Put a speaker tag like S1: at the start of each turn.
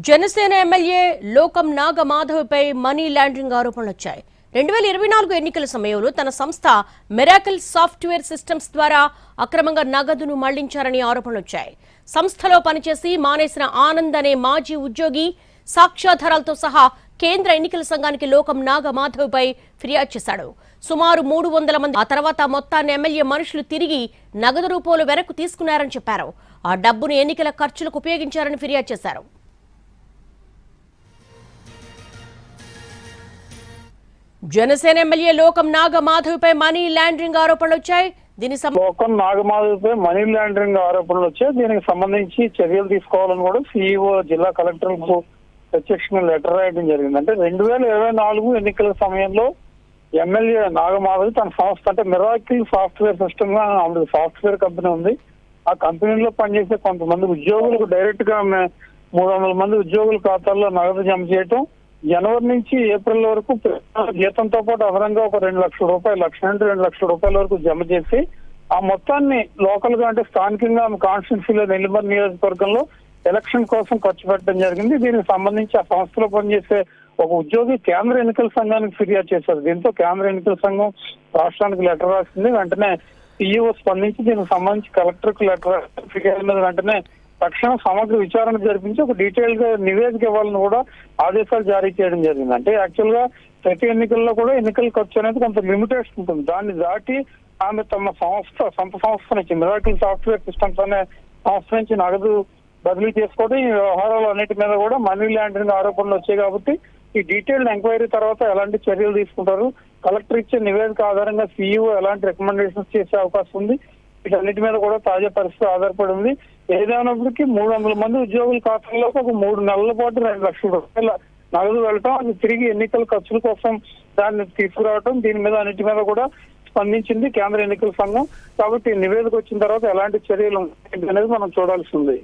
S1: Janasena MLA లోకం నాగమాధవ్పై money laundering ఆరోపణలు వచ్చాయి. 2024 ఎన్నికల సమయంలో తన సంస్థ మిరాకిల్ సాఫ్ట్వేర్ సిస్టమ్స్ ద్వారా అక్రమంగా నగదును మళ్లించారని ఆరోపణలు వచ్చాయి. సంస్థలో పనిచేసి మానేసిన ఆనంద్ అనే మాజీ ఉద్యోగి సాక్ష్యాధారాలతో సహా కేంద్ర ఎన్నికల సంఘానికి లోకం నాగమాధవ్పై ఫిర్యాదు చేశాడు. సుమారు 300 మంది ఆ తర్వాత మొత్తాన్ని ఎమ్మెల్యే మనుషులు తిరిగి నగదు రూపంలో వెనక్కు తీసుకున్నారని చెప్పారు. ఆ డబ్బును ఎన్నికల ఖర్చులకు ఉపయోగించారని ఫిర్యాదు చేశారు. జనసేన ఎమ్మెల్యే లోకం నాగమాధవ్పై మనీ లాండరింగ్ ఆరోపణలు వచ్చాయి.
S2: లోకం నాగమాధవ్పై మనీ లాండరింగ్ ఆరోపణలు వచ్చాయి. దీనికి సంబంధించి చర్యలు తీసుకోవాలని కూడా సీఈఓ జిల్లా కలెక్టర్ కు ప్రత్యక్షంగా లెటర్ రాయడం జరిగింది. అంటే 2024 ఎన్నికల సమయంలో ఎమ్మెల్యే నాగమాధవ్ తన సంస్థ అంటే మిరాకిల్ సాఫ్ట్వేర్ సిస్టమ్ గా సాఫ్ట్వేర్ కంపెనీ ఉంది. ఆ కంపెనీలో పనిచేసే కొంతమంది ఉద్యోగులకు డైరెక్ట్ గా 300 మంది ఉద్యోగుల ఖాతాల్లో నగదు జమ చేయటం, జనవరి నుంచి ఏప్రిల్ వరకు జీతంతో పాటు అదనంగా ఒక 2 లక్షల రూపాయలు, 1.2 లక్షల రూపాయల వరకు జమ చేసి ఆ మొత్తాన్ని లోకల్ గా అంటే స్థానికంగా కాన్స్టిట్యూన్సీలో నెల్లిమర్ నియోజకవర్గంలో ఎలక్షన్ కోసం ఖర్చు పెట్టడం జరిగింది. దీనికి సంబంధించి ఆ సంస్థలో పనిచేసే ఒక ఉద్యోగి కేంద్ర ఎన్నికల సంఘానికి ఫిర్యాదు చేశారు. దీంతో కేంద్ర ఎన్నికల సంఘం రాష్ట్రానికి లెటర్ రాసింది. వెంటనే సీఈఓ స్పందించి దీనికి సంబంధించి కలెక్టర్ కు లెటర్ ఫిర్యాదు మీద వెంటనే తక్షణ సమగ్ర విచారణ జరిపించి ఒక డీటెయిల్ గా నివేదిక ఇవ్వాలని కూడా ఆదేశాలు జారీ చేయడం జరిగింది. అంటే యాక్చువల్ గా ప్రతి ఎన్నికల్లో కూడా ఎన్నికల ఖర్చు అనేది కొంత లిమిటేషన్ ఉంటుంది. దాన్ని దాటి ఆమె తమ సొంత సంస్థ నుంచి మిరాకిల్ సాఫ్ట్వేర్ సిస్టమ్స్ అనే సంస్థ నుంచి నగదు బదిలీ చేసుకోవడం, ఈ వ్యవహారాలు అన్నిటి మీద కూడా మనీ లాండరింగ్ ఆరోపణలు వచ్చాయి. కాబట్టి ఈ డీటెయిల్డ్ ఎంక్వైరీ తర్వాత ఎలాంటి చర్యలు తీసుకుంటారు, కలెక్టర్ ఇచ్చే నివేదిక ఆధారంగా సీఈఓ ఎలాంటి రికమెండేషన్స్ చేసే అవకాశం ఉంది, వీటన్నిటి మీద కూడా తాజా పరిస్థితి ఆధారపడి ఉంది. ఏదైనప్పటికీ 300 మంది ఉద్యోగుల ఖాతాల్లోకి ఒక 3 నెలల పాటు 2 లక్షల రూపాయల నగదు వెళ్ళటం, అది తిరిగి ఎన్నికల ఖర్చుల కోసం దాన్ని తీసుకురావటం, దీని మీద అన్నిటి మీద కూడా స్పందించింది కేంద్ర ఎన్నికల సంఘం. కాబట్టి నివేదిక వచ్చిన తర్వాత ఎలాంటి చర్యలు అనేది మనం చూడాల్సి ఉంది.